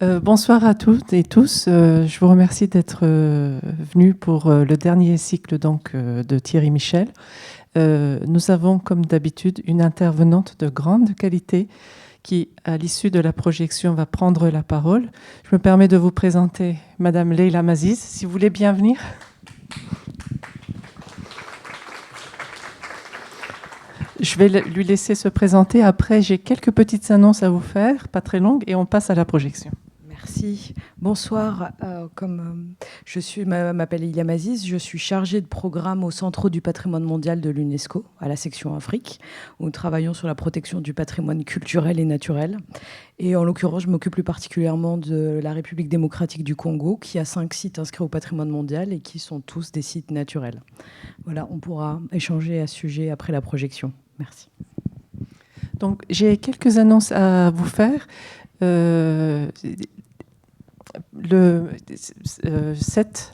Bonsoir à toutes et tous. Je vous remercie d'être venus pour le dernier cycle de Thierry Michel. Nous avons, comme d'habitude, une intervenante de grande qualité qui, à l'issue de la projection, va prendre la parole. Je me permets de vous présenter Madame Leila Maziz, si vous voulez bien venir. Je vais lui laisser se présenter. Après, j'ai quelques petites annonces à vous faire, pas très longues, et on passe à la projection. Merci. Bonsoir. Je m'appelle Leila Maziz, je suis chargée de programme au Centre du patrimoine mondial de l'UNESCO, à la section Afrique, où nous travaillons sur la protection du patrimoine culturel et naturel. Et en l'occurrence, je m'occupe plus particulièrement de la République démocratique du Congo, qui a 5 sites inscrits au patrimoine mondial et qui sont tous des sites naturels. Voilà, on pourra échanger à ce sujet après la projection. Merci. Donc, j'ai quelques annonces à vous faire. Le 7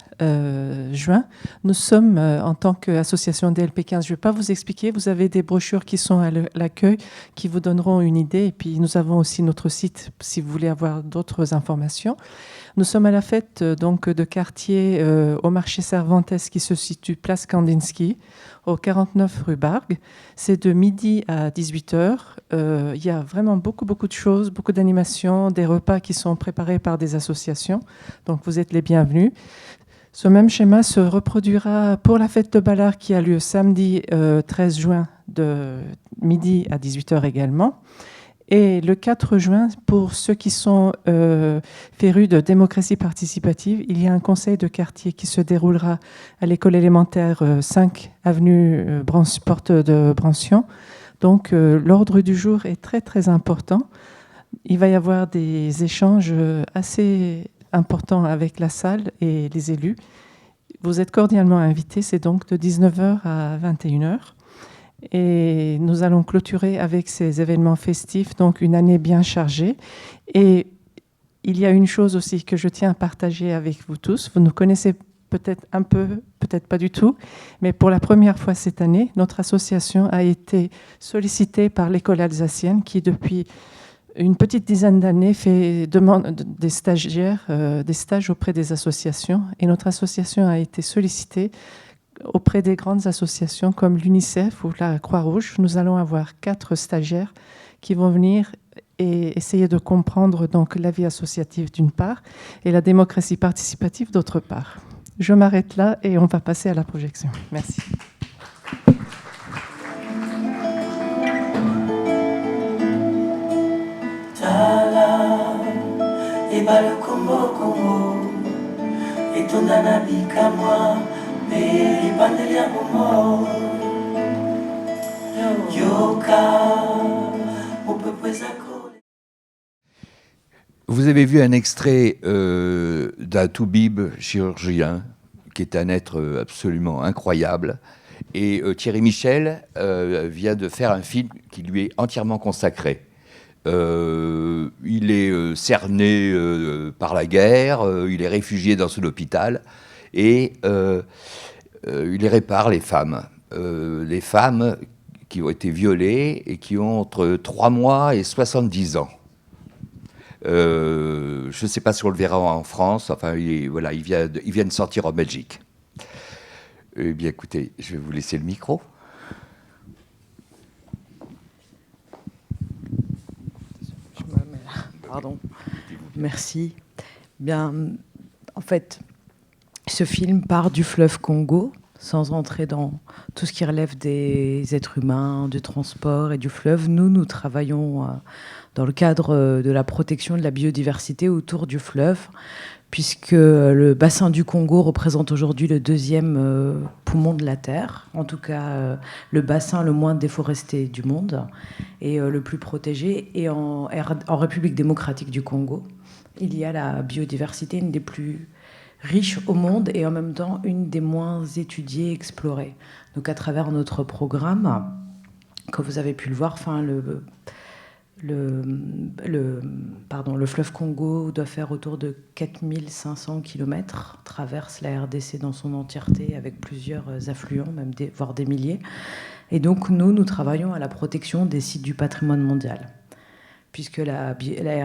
juin, nous sommes en tant qu'association DLP 15. Je ne vais pas vous expliquer, vous avez des brochures qui sont à l'accueil qui vous donneront une idée. Et puis nous avons aussi notre site si vous voulez avoir d'autres informations. Nous sommes à la fête donc, de quartier au marché Cervantes qui se situe place Kandinsky, au 49 rue Bargue. C'est de midi à 18h. Il y a vraiment beaucoup de choses, beaucoup d'animations, des repas qui sont préparés par des associations. Donc vous êtes les bienvenus. Ce même schéma se reproduira pour la fête de Ballard qui a lieu samedi 13 juin de midi à 18h également. Et le 4 juin, pour ceux qui sont férus de démocratie participative, il y a un conseil de quartier qui se déroulera à l'école élémentaire 5 avenue Porte de Brancion. Donc l'ordre du jour est très important. Il va y avoir des échanges assez importants avec la salle et les élus. Vous êtes cordialement invités, c'est donc de 19h à 21h. Et nous allons clôturer avec ces événements festifs, donc une année bien chargée. Et il y a une chose aussi que je tiens à partager avec vous tous. Vous nous connaissez peut-être un peu, peut-être pas du tout, mais pour la première fois cette année, notre association a été sollicitée par l'école alsacienne qui, depuis une petite dizaine d'années, demande des stagiaires, des stages auprès des associations. Et notre association a été sollicitée auprès des grandes associations comme l'UNICEF ou la Croix-Rouge. Nous allons avoir 4 stagiaires qui vont venir et essayer de comprendre donc la vie associative d'une part et la démocratie participative d'autre part. Je m'arrête là et on va passer à la projection. Merci. Vous avez vu un extrait d'un toubib chirurgien, qui est un être absolument incroyable. Et Thierry Michel vient de faire un film qui lui est entièrement consacré. Il est cerné par la guerre, il est réfugié dans son hôpital, et il répare les femmes qui ont été violées et qui ont entre 3 mois et 70 ans. Je ne sais pas si on le verra en France, enfin, il vient de sortir en Belgique. Eh bien, écoutez, je vais vous laisser le micro. Je me mets là. Pardon. Merci. Bien, en fait, ce film part du fleuve Congo, sans entrer dans tout ce qui relève des êtres humains, du transport et du fleuve. Nous travaillons dans le cadre de la protection de la biodiversité autour du fleuve, puisque le bassin du Congo représente aujourd'hui le 2e poumon de la Terre, en tout cas le bassin le moins déforesté du monde et le plus protégé. Et en République démocratique du Congo, il y a la biodiversité, une des plus riches au monde et en même temps une des moins étudiées, explorées. Donc à travers notre programme, comme vous avez pu le voir, le fleuve Congo doit faire autour de 4500 km, traverse la RDC dans son entièreté avec plusieurs affluents, voire des milliers. Et donc nous travaillons à la protection des sites du patrimoine mondial. puisque la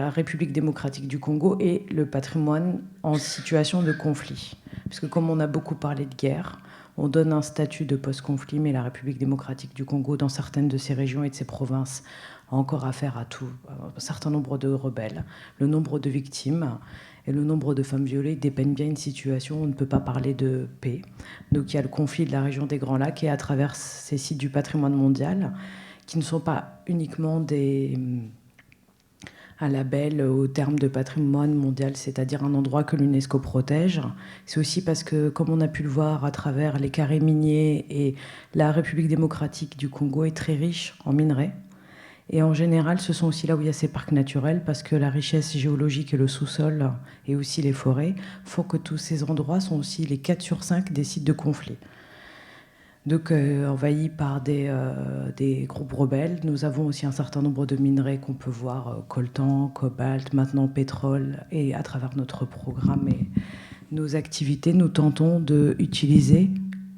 République démocratique du Congo est le patrimoine en situation de conflit. Puisque comme on a beaucoup parlé de guerre, on donne un statut de post-conflit, mais la République démocratique du Congo, dans certaines de ses régions et de ses provinces, a encore affaire à un certain nombre de rebelles. Le nombre de victimes et le nombre de femmes violées dépeignent bien une situation où on ne peut pas parler de paix. Donc il y a le conflit de la région des Grands Lacs et à travers ces sites du patrimoine mondial, qui ne sont pas uniquement un label au terme de patrimoine mondial, c'est-à-dire un endroit que l'UNESCO protège. C'est aussi parce que, comme on a pu le voir à travers les carrés miniers, et la République démocratique du Congo est très riche en minerais. Et en général, ce sont aussi là où il y a ces parcs naturels, parce que la richesse géologique et le sous-sol, et aussi les forêts, font que tous ces endroits sont aussi les 4 sur 5 des sites de conflit. Donc envahis par des groupes rebelles. Nous avons aussi un certain nombre de minerais qu'on peut voir, coltan, cobalt, maintenant pétrole. Et à travers notre programme et nos activités, nous tentons d'utiliser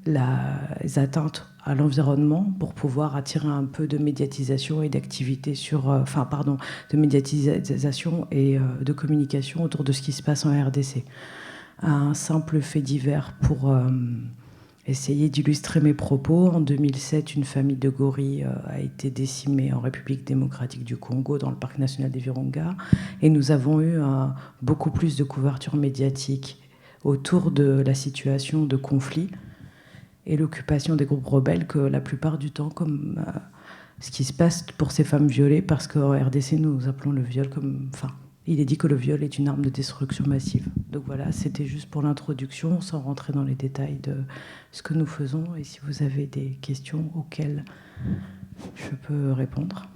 les atteintes à l'environnement pour pouvoir attirer un peu de médiatisation et d'activité de médiatisation et de communication autour de ce qui se passe en RDC. Un simple fait divers pour essayer d'illustrer mes propos. En 2007, une famille de gorilles a été décimée en République démocratique du Congo, dans le parc national des Virunga. Et nous avons eu beaucoup plus de couverture médiatique autour de la situation de conflit et l'occupation des groupes rebelles que la plupart du temps, comme ce qui se passe pour ces femmes violées, parce qu'en RDC, nous appelons le viol comme... il est dit que le viol est une arme de destruction massive. Donc voilà, c'était juste pour l'introduction, sans rentrer dans les détails de ce que nous faisons. Et si vous avez des questions auxquelles je peux répondre.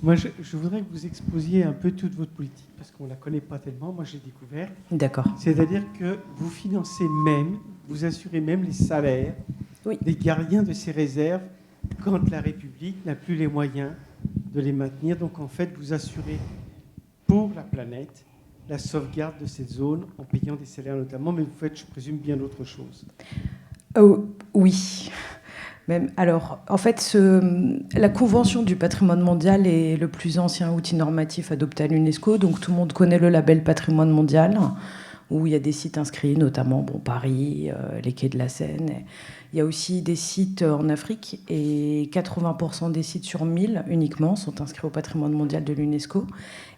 Moi, je voudrais que vous exposiez un peu toute votre politique, parce qu'on ne la connaît pas tellement. Moi, j'ai découvert. D'accord. C'est-à-dire que vous financez même, vous assurez même les salaires des gardiens de ces réserves quand la République n'a plus les moyens de les maintenir. Donc, en fait, vous assurez pour la planète la sauvegarde de cette zone en payant des salaires notamment, mais vous faites, je présume, bien d'autres choses. Oui. Même, alors, en fait, la Convention du patrimoine mondial est le plus ancien outil normatif adopté à l'UNESCO, donc tout le monde connaît le label patrimoine mondial, où il y a des sites inscrits, notamment Paris, les quais de la Seine. Il y a aussi des sites en Afrique, et 80% des sites sur 1000 uniquement sont inscrits au patrimoine mondial de l'UNESCO.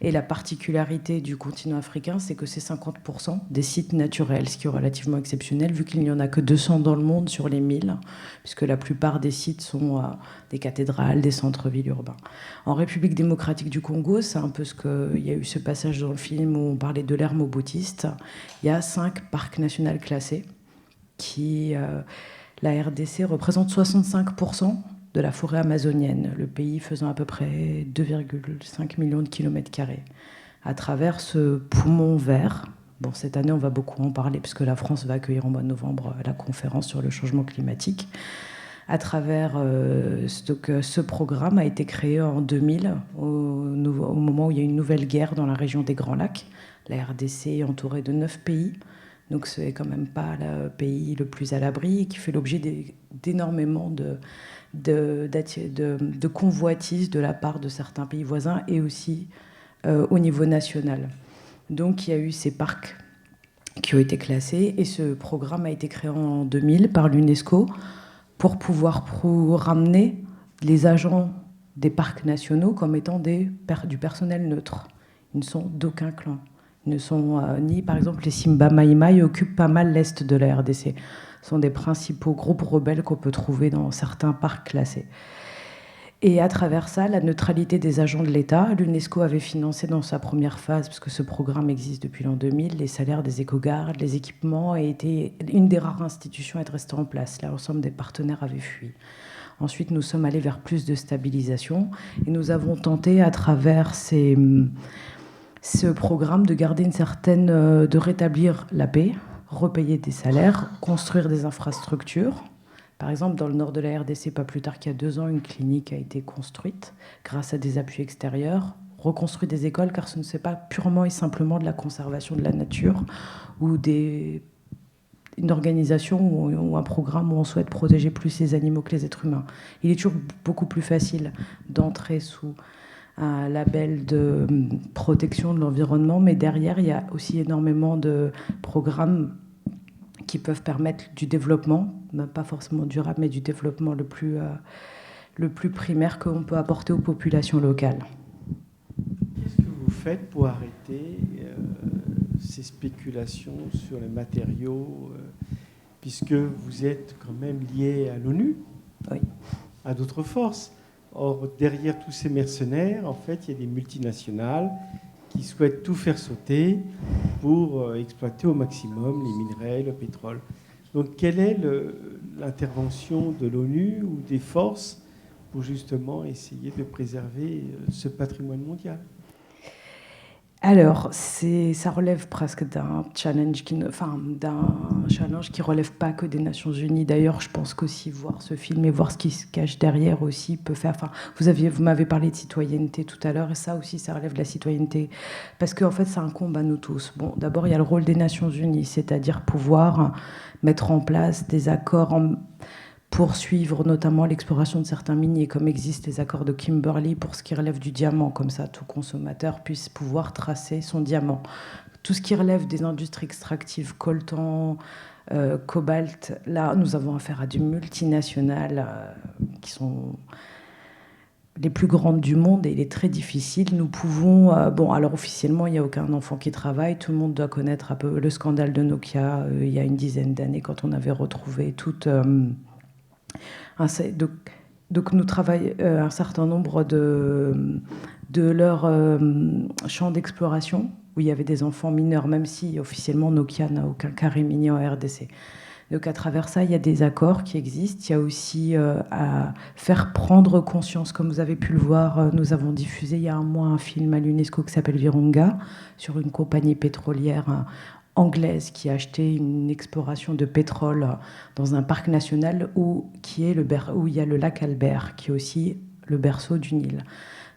Et la particularité du continent africain, c'est que c'est 50% des sites naturels, ce qui est relativement exceptionnel, vu qu'il n'y en a que 200 dans le monde sur les 1000, puisque la plupart des sites sont des cathédrales, des centres-villes urbains. En République démocratique du Congo, c'est un peu il y a eu ce passage dans le film où on parlait de l'ère moboutiste. Il y a 5 parcs nationaux classés qui... la RDC représente 65% de la forêt amazonienne, le pays faisant à peu près 2,5 millions de kilomètres carrés. À travers ce poumon vert, cette année on va beaucoup en parler puisque la France va accueillir en mois de novembre la conférence sur le changement climatique. À travers ce programme a été créé en 2000, au moment où il y a une nouvelle guerre dans la région des Grands Lacs. La RDC est entourée de 9 pays. Donc ce n'est quand même pas le pays le plus à l'abri et qui fait l'objet d'énormément de convoitises de la part de certains pays voisins et aussi au niveau national. Donc il y a eu ces parcs qui ont été classés et ce programme a été créé en 2000 par l'UNESCO pour pouvoir ramener les agents des parcs nationaux comme étant du personnel neutre. Ils ne sont d'aucun clan. Ne sont ni, par exemple, les Simba Maïmaï occupent pas mal l'est de la RDC. Ce sont des principaux groupes rebelles qu'on peut trouver dans certains parcs classés. Et à travers ça, la neutralité des agents de l'État, l'UNESCO avait financé dans sa première phase, parce que ce programme existe depuis l'an 2000, les salaires des éco-gardes, les équipements, et était une des rares institutions à être restée en place. L'ensemble des partenaires avaient fui. Ensuite, nous sommes allés vers plus de stabilisation, et nous avons tenté, à travers ce programme, de garder de rétablir la paix, repayer des salaires, construire des infrastructures. Par exemple, dans le nord de la RDC, pas plus tard qu'il y a 2 ans, une clinique a été construite grâce à des appuis extérieurs, reconstruire des écoles, car ce ne c'est pas purement et simplement de la conservation de la nature ou une organisation ou un programme où on souhaite protéger plus les animaux que les êtres humains. Il est toujours beaucoup plus facile d'entrer sous un label de protection de l'environnement, mais derrière, il y a aussi énormément de programmes qui peuvent permettre du développement, pas forcément durable, mais du développement le plus primaire qu'on peut apporter aux populations locales. Qu'est-ce que vous faites pour arrêter ces spéculations sur les matériaux, puisque vous êtes quand même lié à l'ONU, oui, à d'autres forces? Or, derrière tous ces mercenaires, en fait, il y a des multinationales qui souhaitent tout faire sauter pour exploiter au maximum les minerais, le pétrole. Donc, quelle est l'intervention de l'ONU ou des forces pour justement essayer de préserver ce patrimoine mondial? Alors, ça relève presque d'un challenge qui relève pas que des Nations Unies. D'ailleurs, je pense qu'aussi voir ce film et voir ce qui se cache derrière aussi peut faire. Enfin, vous m'avez parlé de citoyenneté tout à l'heure, et ça aussi, ça relève de la citoyenneté, parce qu'en fait, ça incombe à nous tous. Bon, d'abord, il y a le rôle des Nations Unies, c'est-à-dire pouvoir mettre en place des accords poursuivre notamment l'exploration de certains miniers, comme existent les accords de Kimberley pour ce qui relève du diamant, comme ça tout consommateur puisse pouvoir tracer son diamant. Tout ce qui relève des industries extractives, coltan, cobalt, là nous avons affaire à des multinationales qui sont les plus grandes du monde et il est très difficile. Nous pouvons... alors officiellement, il n'y a aucun enfant qui travaille. Tout le monde doit connaître un peu le scandale de Nokia il y a une dizaine d'années quand on avait retrouvé toute... Donc nous travaillons un certain nombre de leurs champs d'exploration où il y avait des enfants mineurs, même si officiellement Nokia n'a aucun carré minier en RDC. Donc à travers ça, il y a des accords qui existent. Il y a aussi à faire prendre conscience, comme vous avez pu le voir, nous avons diffusé il y a un mois un film à l'UNESCO qui s'appelle Virunga, sur une compagnie pétrolière anglaise qui a acheté une exploration de pétrole dans un parc national où il y a le lac Albert, qui est aussi le berceau du Nil.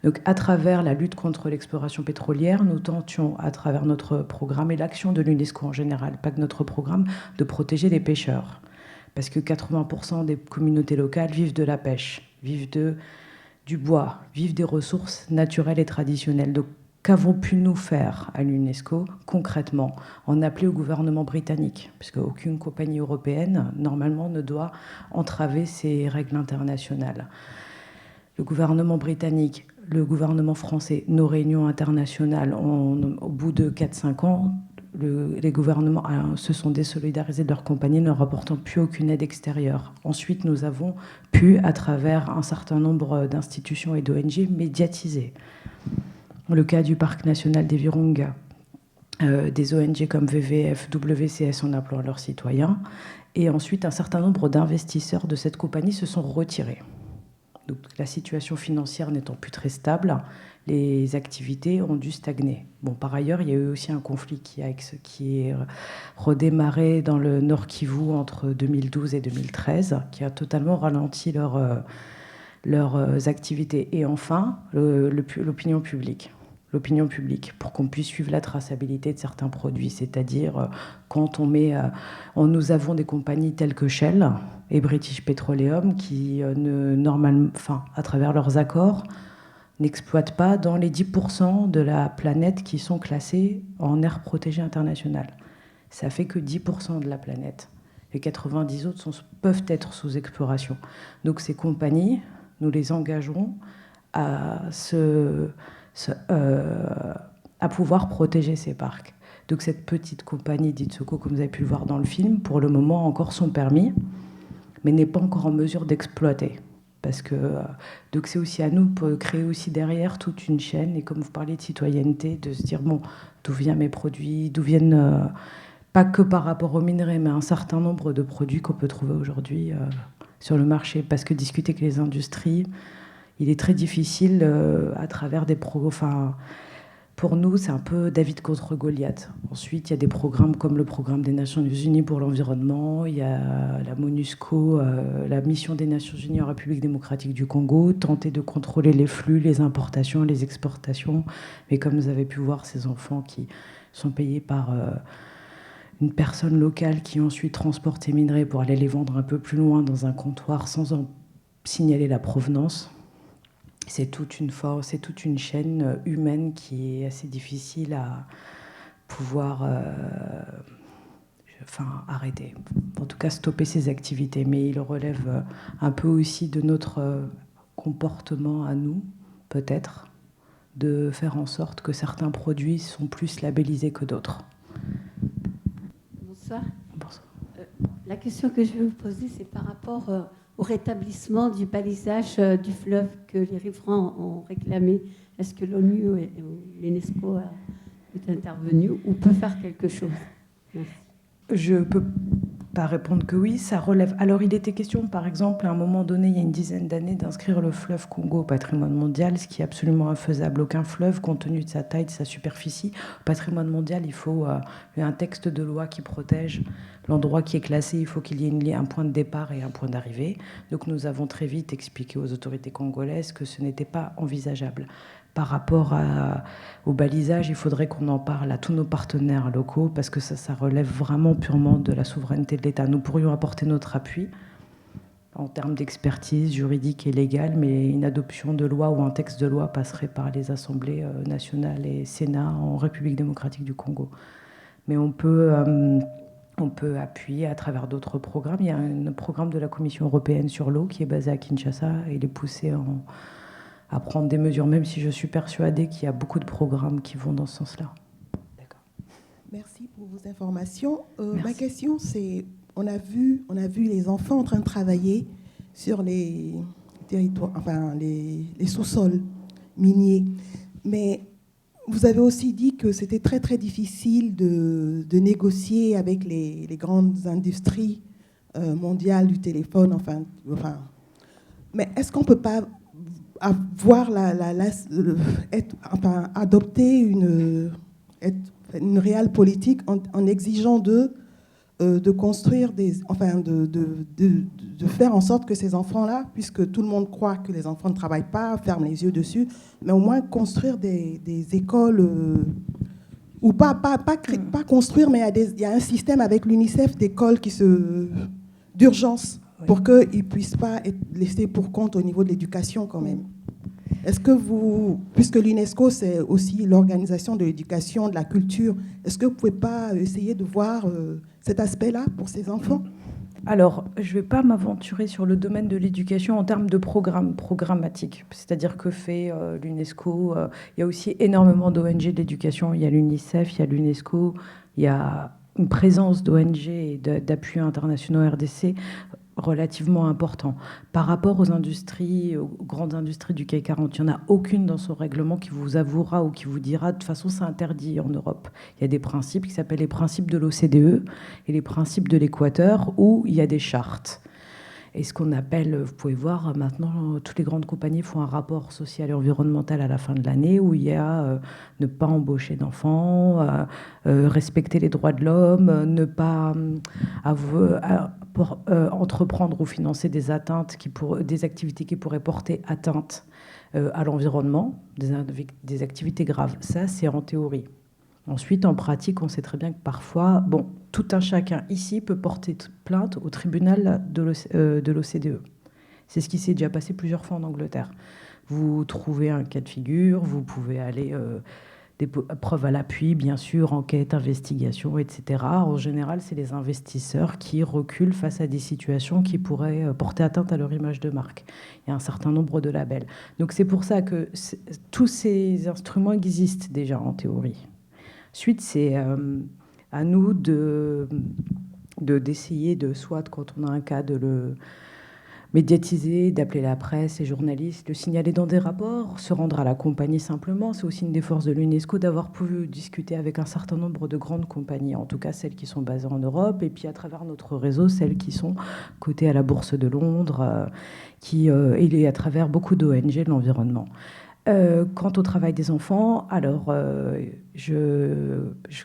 Donc, à travers la lutte contre l'exploration pétrolière, nous tentions, à travers notre programme et l'action de l'UNESCO en général, pas que notre programme, de protéger les pêcheurs. Parce que 80% des communautés locales vivent de la pêche, vivent du bois, vivent des ressources naturelles et traditionnelles. Donc, qu'avons pu nous faire à l'UNESCO concrètement? En appeler au gouvernement britannique, puisque aucune compagnie européenne normalement ne doit entraver ces règles internationales. Le gouvernement britannique, le gouvernement français, nos réunions internationales, au bout de 4-5 ans, les gouvernements se sont désolidarisés de leurs compagnies, ne rapportant plus aucune aide extérieure. Ensuite, nous avons pu, à travers un certain nombre d'institutions et d'ONG, médiatiser. Le cas du parc national des Virunga, des ONG comme WWF, WCS en appelant leurs citoyens, et ensuite un certain nombre d'investisseurs de cette compagnie se sont retirés. Donc la situation financière n'étant plus très stable, les activités ont dû stagner. Bon, par ailleurs, il y a eu aussi un conflit qui est redémarré dans le Nord Kivu entre 2012 et 2013, qui a totalement ralenti leurs activités. Et enfin, l'opinion publique. L'opinion publique, pour qu'on puisse suivre la traçabilité de certains produits. C'est-à-dire, quand nous avons des compagnies telles que Shell et British Petroleum qui, à travers leurs accords, n'exploitent pas dans les 10% de la planète qui sont classés en aire protégée internationale. Ça fait que 10% de la planète. Les 90 autres peuvent être sous exploration. Donc ces compagnies, nous les engageons à pouvoir protéger ces parcs. Donc cette petite compagnie d'Itsoko, comme vous avez pu le voir dans le film, pour le moment a encore son permis, mais n'est pas encore en mesure d'exploiter. Parce que donc c'est aussi à nous de créer aussi derrière toute une chaîne, et comme vous parliez de citoyenneté, de se dire, bon, d'où viennent mes produits, d'où viennent, pas que par rapport aux minerais, mais un certain nombre de produits qu'on peut trouver aujourd'hui sur le marché. Parce que discuter avec les industries, il est très difficile à travers des programmes. Pour nous, c'est un peu David contre Goliath. Ensuite, il y a des programmes comme le programme des Nations Unies pour l'environnement, il y a la MONUSCO, la mission des Nations Unies en République démocratique du Congo, tenter de contrôler les flux, les importations, les exportations. Mais comme vous avez pu voir, ces enfants qui sont payés par une personne locale qui ensuite transporte ces minerais pour aller les vendre un peu plus loin dans un comptoir sans en signaler la provenance. c'est toute une force, c'est toute une chaîne humaine qui est assez difficile à pouvoir arrêter, en tout cas stopper ces activités. Mais il relève un peu aussi de notre comportement à nous, peut-être, de faire en sorte que certains produits sont plus labellisés que d'autres. Bonsoir. Bonsoir. La question que je vais vous poser, c'est par rapport au rétablissement du balisage du fleuve que les riverains ont réclamé. Est-ce que l'ONU et l'UNESCO est intervenu ou peut faire quelque chose? Merci. Je ne peux pas répondre que oui, ça relève. Alors, il était question, par exemple, à un moment donné, il y a une dizaine d'années, d'inscrire le fleuve Congo au patrimoine mondial, ce qui est absolument infaisable. Aucun fleuve, compte tenu de sa taille, de sa superficie, au patrimoine mondial, il faut un texte de loi qui protège l'endroit qui est classé. Il faut qu'il y ait un point de départ et un point d'arrivée. Donc, nous avons très vite expliqué aux autorités congolaises que ce n'était pas envisageable. Par rapport au balisage, il faudrait qu'on en parle à tous nos partenaires locaux parce que ça relève vraiment purement de la souveraineté de l'État. Nous pourrions apporter notre appui en termes d'expertise juridique et légale, mais une adoption de loi ou un texte de loi passerait par les assemblées nationales et Sénat en République démocratique du Congo. Mais on peut appuyer à travers d'autres programmes. Il y a un programme de la Commission européenne sur l'eau qui est basé à Kinshasa et il est poussé à prendre des mesures, même si je suis persuadée qu'il y a beaucoup de programmes qui vont dans ce sens-là. D'accord. Merci pour vos informations. Ma question, c'est, on a vu les enfants en train de travailler sur les territoires, enfin les sous-sols miniers. Mais vous avez aussi dit que c'était très très difficile de négocier avec les grandes industries mondiales du téléphone. Enfin, mais est-ce qu'on ne peut pas adopter une réelle politique en exigeant d'eux de construire de faire en sorte que ces enfants-là, puisque tout le monde croit que les enfants ne travaillent pas, ferment les yeux dessus, mais au moins construire des écoles, ou pas construire, mais il y a un système avec l'UNICEF d'écoles d'urgence, pour qu'ils ne puissent pas être laissés pour compte au niveau de l'éducation quand même. Est-ce que puisque l'UNESCO, c'est aussi l'organisation de l'éducation, de la culture, est-ce que vous ne pouvez pas essayer de voir cet aspect-là pour ces enfants? Alors, je ne vais pas m'aventurer sur le domaine de l'éducation en termes de programmatique. C'est-à-dire que fait l'UNESCO. Il y a aussi énormément d'ONG de l'éducation. Il y a l'UNICEF, il y a l'UNESCO, il y a une présence d'ONG et d'appui internationaux RDC relativement important. Par rapport aux industries, aux grandes industries du CAC 40, il n'y en a aucune dans son règlement qui vous avouera ou qui vous dira de toute façon c'est interdit en Europe. Il y a des principes qui s'appellent les principes de l'OCDE et les principes de l'Équateur où il y a des chartes. Et ce qu'on appelle, vous pouvez voir maintenant, toutes les grandes compagnies font un rapport social et environnemental à la fin de l'année où il y a ne pas embaucher d'enfants, respecter les droits de l'homme, ne pas entreprendre ou financer des activités qui pourraient porter atteinte à l'environnement, des activités graves. Ça, c'est en théorie. Ensuite, en pratique, on sait très bien que parfois, tout un chacun ici peut porter plainte au tribunal de l'OCDE. C'est ce qui s'est déjà passé plusieurs fois en Angleterre. Vous trouvez un cas de figure, vous pouvez aller des preuves à l'appui, bien sûr, enquête, investigation, etc. En général, c'est les investisseurs qui reculent face à des situations qui pourraient porter atteinte à leur image de marque. Il y a un certain nombre de labels. Donc c'est pour ça que tous ces instruments existent déjà en théorie. Ensuite, c'est à nous d'essayer de, soit quand on a un cas, de le médiatiser, d'appeler la presse, les journalistes, le signaler dans des rapports, se rendre à la compagnie simplement. C'est aussi une des forces de l'UNESCO d'avoir pu discuter avec un certain nombre de grandes compagnies, en tout cas celles qui sont basées en Europe, et puis à travers notre réseau, celles qui sont cotées à la Bourse de Londres, et à travers beaucoup d'ONG de l'environnement. Quant au travail des enfants, alors,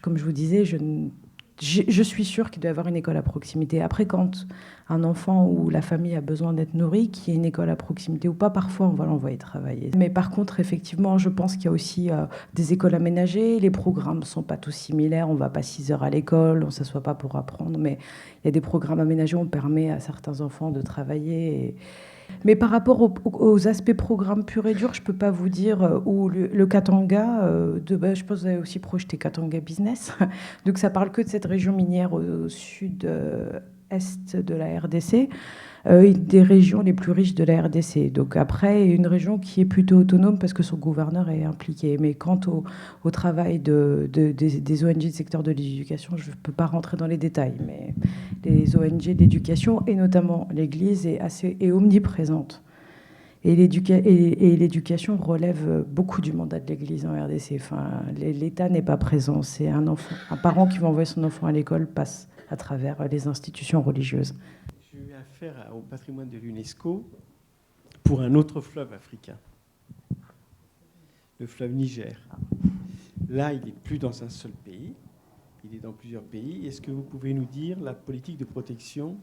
comme je vous disais, je suis sûre qu'il doit y avoir une école à proximité. Après, quand un enfant ou la famille a besoin d'être nourri, qu'il y ait une école à proximité ou pas, parfois on va l'envoyer travailler. Mais par contre, effectivement, je pense qu'il y a aussi des écoles aménagées. Les programmes ne sont pas tous similaires. On ne va pas 6 heures à l'école, on ne s'assoit pas pour apprendre. Mais il y a des programmes aménagés où on permet à certains enfants de travailler. Mais par rapport aux aspects programme pur et dur, je ne peux pas vous dire où le Katanga, je pense que vous avez aussi projeté Katanga Business. Donc ça parle que de cette région minière au sud-est de la RDC, des régions les plus riches de la RDC. Donc après, une région qui est plutôt autonome parce que son gouverneur est impliqué. Mais quant au travail des ONG du secteur de l'éducation, je ne peux pas rentrer dans les détails. Mais les ONG d'éducation, et notamment l'Église, est omniprésente. Et l'éducation relève beaucoup du mandat de l'Église en RDC. Enfin, l'État n'est pas présent. C'est un parent qui va envoyer son enfant à l'école passe à travers les institutions religieuses. J'ai eu affaire au patrimoine de l'UNESCO pour un autre fleuve africain, le fleuve Niger. Là, il n'est plus dans un seul pays, il est dans plusieurs pays. Est-ce que vous pouvez nous dire la politique de protection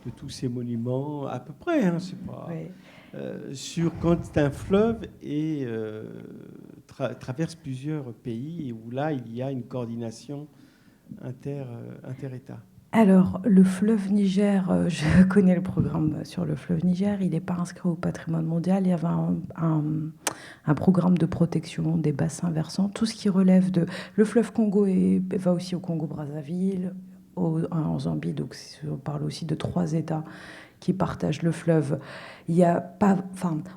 de tous ces monuments, à peu près, hein, c'est pas, oui. Sur quand un fleuve traverse plusieurs pays et où là, il y a une coordination inter-État? Alors, le fleuve Niger, je connais le programme sur le fleuve Niger, il n'est pas inscrit au patrimoine mondial. Il y avait un programme de protection des bassins versants, tout ce qui relève de... Le fleuve Congo va aussi au Congo-Brazzaville, en Zambie, donc on parle aussi de 3 États qui partagent le fleuve.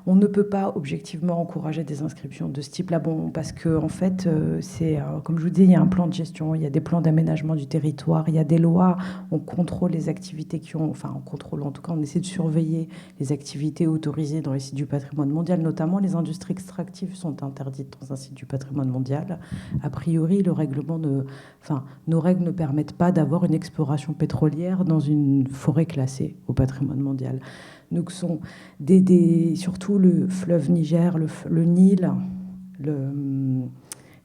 On ne peut pas objectivement encourager des inscriptions de ce type-là, parce que en fait, comme je vous dis, il y a un plan de gestion, il y a des plans d'aménagement du territoire, il y a des lois, on contrôle les activités on contrôle, en tout cas, on essaie de surveiller les activités autorisées dans les sites du patrimoine mondial, notamment les industries extractives sont interdites dans un site du patrimoine mondial. A priori, nos règles ne permettent pas d'avoir une exploration pétrolière dans une forêt classée au patrimoine mondial. Donc, sont surtout le fleuve Niger, le Nil,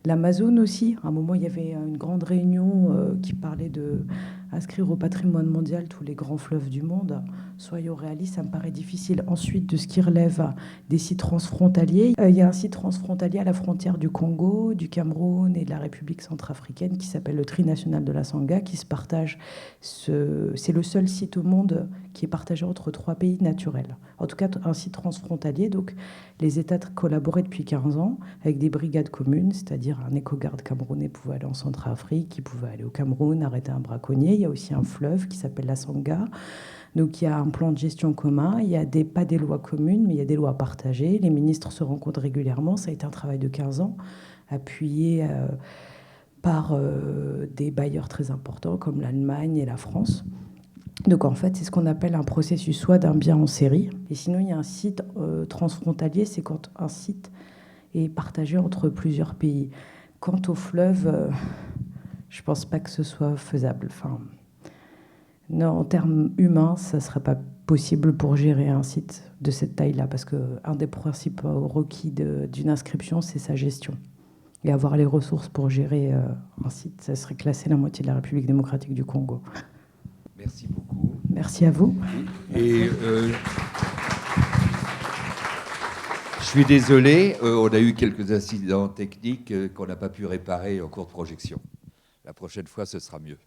l'Amazone aussi. À un moment, il y avait une grande réunion qui parlait d'inscrire au patrimoine mondial tous les grands fleuves du monde. Soyons réalistes, ça me paraît difficile. Ensuite, de ce qui relève des sites transfrontaliers, il y a un site transfrontalier à la frontière du Congo, du Cameroun et de la République centrafricaine qui s'appelle le Trinational de la Sangha, qui se partage. C'est le seul site au monde qui est partagé entre 3 pays naturels. En tout cas, un site transfrontalier. Donc, les États collaboraient depuis 15 ans avec des brigades communes, c'est-à-dire un éco-garde camerounais pouvait aller en Centrafrique, qui pouvait aller au Cameroun, arrêter un braconnier. Il y a aussi un fleuve qui s'appelle la Sangha. Donc il y a un plan de gestion commun, il y a pas des lois communes, mais il y a des lois partagées. Les ministres se rencontrent régulièrement, ça a été un travail de 15 ans, appuyé par des bailleurs très importants comme l'Allemagne et la France. Donc en fait, c'est ce qu'on appelle un processus soit d'un bien en série, et sinon il y a un site transfrontalier, c'est quand un site est partagé entre plusieurs pays. Quant au fleuve, je ne pense pas que ce soit faisable. Non, en termes humains, ça ne serait pas possible pour gérer un site de cette taille-là, parce qu'un des principaux requis d'une inscription, c'est sa gestion. Et avoir les ressources pour gérer un site, ça serait classer la moitié de la République démocratique du Congo. Merci beaucoup. Merci à vous. Et je suis désolé, on a eu quelques incidents techniques qu'on n'a pas pu réparer en cours de projection. La prochaine fois, ce sera mieux.